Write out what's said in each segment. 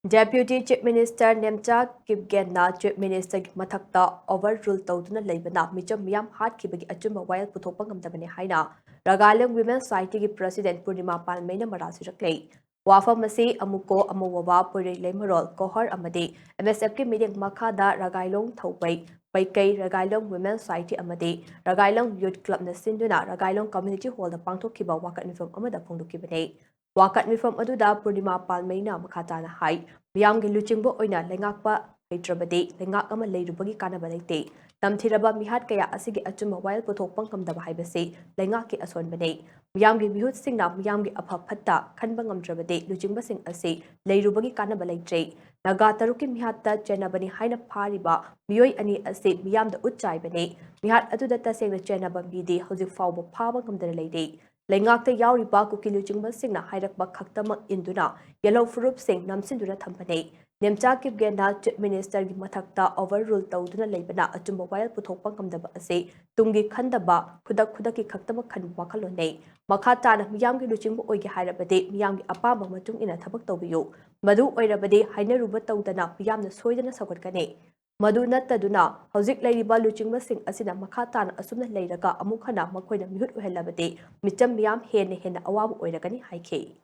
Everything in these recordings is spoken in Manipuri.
Deputy Chief Minister Nemcha Kipgenna Chief Minister Mathakta overruled Toduna Labana, Micham Miam Hatkibagi Achuma while Putopangam Dabani Haina, Ragalam Women's Society President Purnima Palmena Marasi Clay. Wafa Masi Amuko Amuwa Puri Lemerol, Kohor Amadi, MSFK meeting Makada Ragailong Taway, Baikai Ragailong Women's Society Amadi, Ragailong Youth Club Nasinduna, Ragailong Community Hall the Pangto Kiba Wakat from Amada Pundu Kibane. Wakat mifam aduda Purnima Palmeina Makatana Hai, Miamgi Luchimbo Oina, Lengakpa, Petrabade, Lengak ama Layrubagi Kanabalate, Namtiraba Mihat Kaya Asigi Achuma while Potopangam the Bahibase, Lengaki Aswan Bane, Miamgi Bihut Singna, Miamgi Apapata, Kanbangam Drabade, Luchimba Sing Ase, Layrubagi Kanabalate, Nagataruki Mihata, Jenabani Haina Pariba, Mioi Ani Ase, Miam the Uchai Bane, Mihat Adudata Sing the Jenaba Midi, Hosik Faubo Pabangam the Lady. Lengakta Yauriba Kukilu Jingba Singna Hairakba Kaktama Induna, Yellow Furup Sing Namsinduna Tampane, Nemcha Kipgenna Chief Minister Mathakta overruled Toduna Labana, a Jumawile Putopangam the Base, Tungi Kandaba, Kudaki Kaktama Kan Wakalone, Makata, Miyangi Luchimbo Ogi Hairabade, Miyangi Apama Matung in a Tabak Tobio, Madu Oirabade, Haineruba Todana, Piam the Soydana Sakotane. Madu Nataduna, Hosik Lady Baluching Sing Asina Makatan, Asuna Layraka, Amukana, Makoina Mute Helabade, Mitam Miam Hen Hen Awab Oiragani Hike.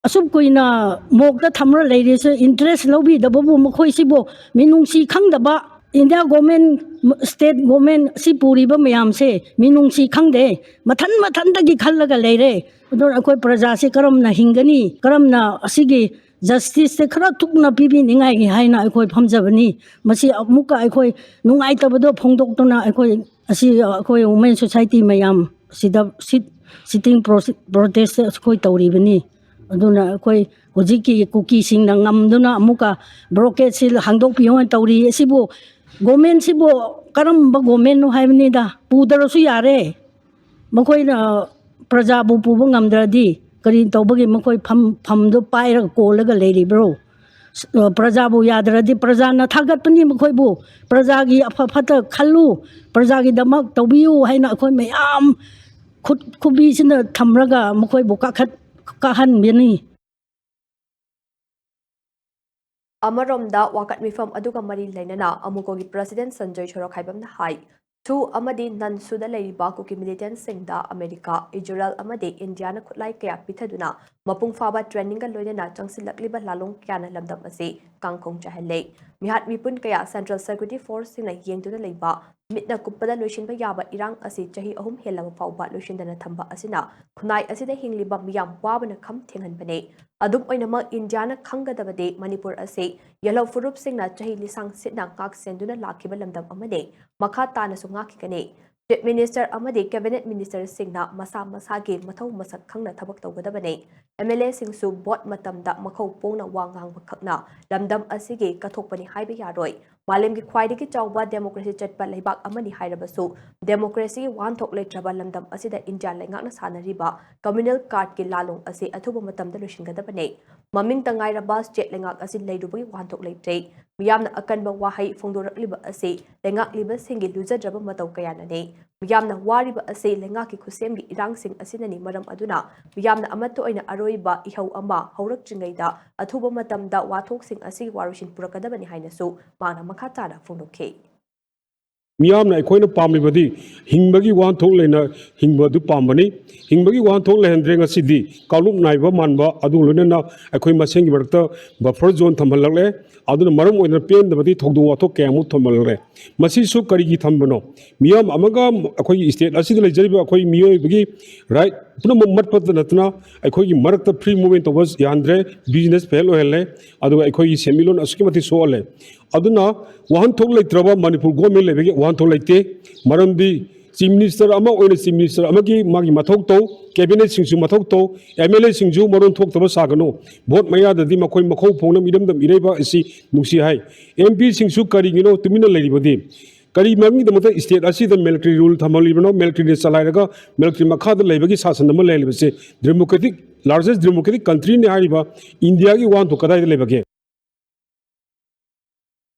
Asub koina mokta thamra ladies interest lobby the bobu mkhoi sibo minung si khangdaba India government state government si puri ba mayam se minung si khangde mathan dagi khallaga leire adon akoi praja se karam na hingani karam na asigi justice se khara tukna pibi ningai gi haina akoi phamjabani masi amuka akoi nungai tabado phongdok tona akoi asi akoi women society mayam sida sitting protest akoi tawribani aduna akoi hojiki cookie sing na ngamduna amuka broket sil hangdok piyon tawri sibo government sibo karamba government no haibni da pudarasu yare makoi na praja bu pubu ngamdradi kari tawbagi makoi pham do paira kolaga leiri bro praja bu yadradi praja na thagatpani makoi bu praja gi afafata khallu praja gi damak tawbiu haina akoi mayam khubi sina thamraga makoi bu kahan bini Amaromda Wakat Mifam Aduga Mari Lenana, Amukogi President Sanjay Chorokaibam the High. Two Amadi Nan Suda Lady Bakuki militant Singda, America, Israel Amadi, Indiana Kutlai Kaya Pitaduna, Mapung Faba trending a Loyana, Jangsilakliba Lalong Kiana Lamdam Ase, Kangkong Chahele. Mihat Mipun Kaya Central Security Force in a Yang to the Leba, Midna Kupada Lushin Bayaba, Irang Asi, Jahi Home Hilla Pauba Lushin than a Tamba Asina, Kunai Asida Hingliba Miam Wabana Kam Tingan Bane. Adum Oinama Indiana Kanga Dabade, Manipur Ase, Yellow Furup Singna Jahi Lisang Sitna Kak Senduna Lakiba Lamdam Amade, Makatana Sungaki Kane. Chief Minister Amadi Cabinet Minister Singna Masa Masagi Matau Masak Kangna Tabak Tawgadabane, MLA Singsu Bot Matamda Makau Pona Wangang Kakna, Lamdam Asigi Katopani Haibe Yaroi, Malim Kwidiki Chawba Democracy Chetpa Lebak Amani Hirabasu, Democracy One Tok Letraba Lamdam Asida India Langana Sana Riba, Communal Card Ki Lalong Asi Atuba Matam the Lushingadabane, Maming Tangai Rabas Jet Langak Asi Laidubi One Tok Letre, Miam Akanba Wahai Fongdorak Liba Asi, Langak Liba Singi Luza Draba Matau Kayanane. Miyamna wariba ase lengaki khusemgi irangsing asinani maram aduna miyamna amato oina aroiba ihau ama haurak jingaida athuba matamda wathoksing asi warushin purakadabani hainasu mana makhatana phunokhe Miyamna aikoina pamibadi hingbagi wan thok leina hingbadu pambani hingbagi wan thok lehendreng asidi kalup naiba manba adu lunena aikoi masengi barakta buffer zone thamhalakle aduna maram oina pen dabadi thokdu wathok kamu thamalre masi su karigi thambano miyam amaga akoi state asidi lejariba akoi miyoi bagi right puna matpat natna akoi marakta free movement was yandre business fail ohele adu akoi semilon asukimati soale aduna wan thok leitraba manipur government lebegi wan thok leite maramdi chief minister ama oina chief minister amagi magi mathok to cabinet singsu mathok to MLA singju maron thok taba sagano vote maya dadi makoi makhau phongna midam dam ireba isi nusi hai MP singsu karigino tumina leibodi kari mami damata state asi the military rule thamalibno military salairaga military makha da leibagi sasan dam leibase democratic largest democratic country ne hariba India gi wan to kadai lebage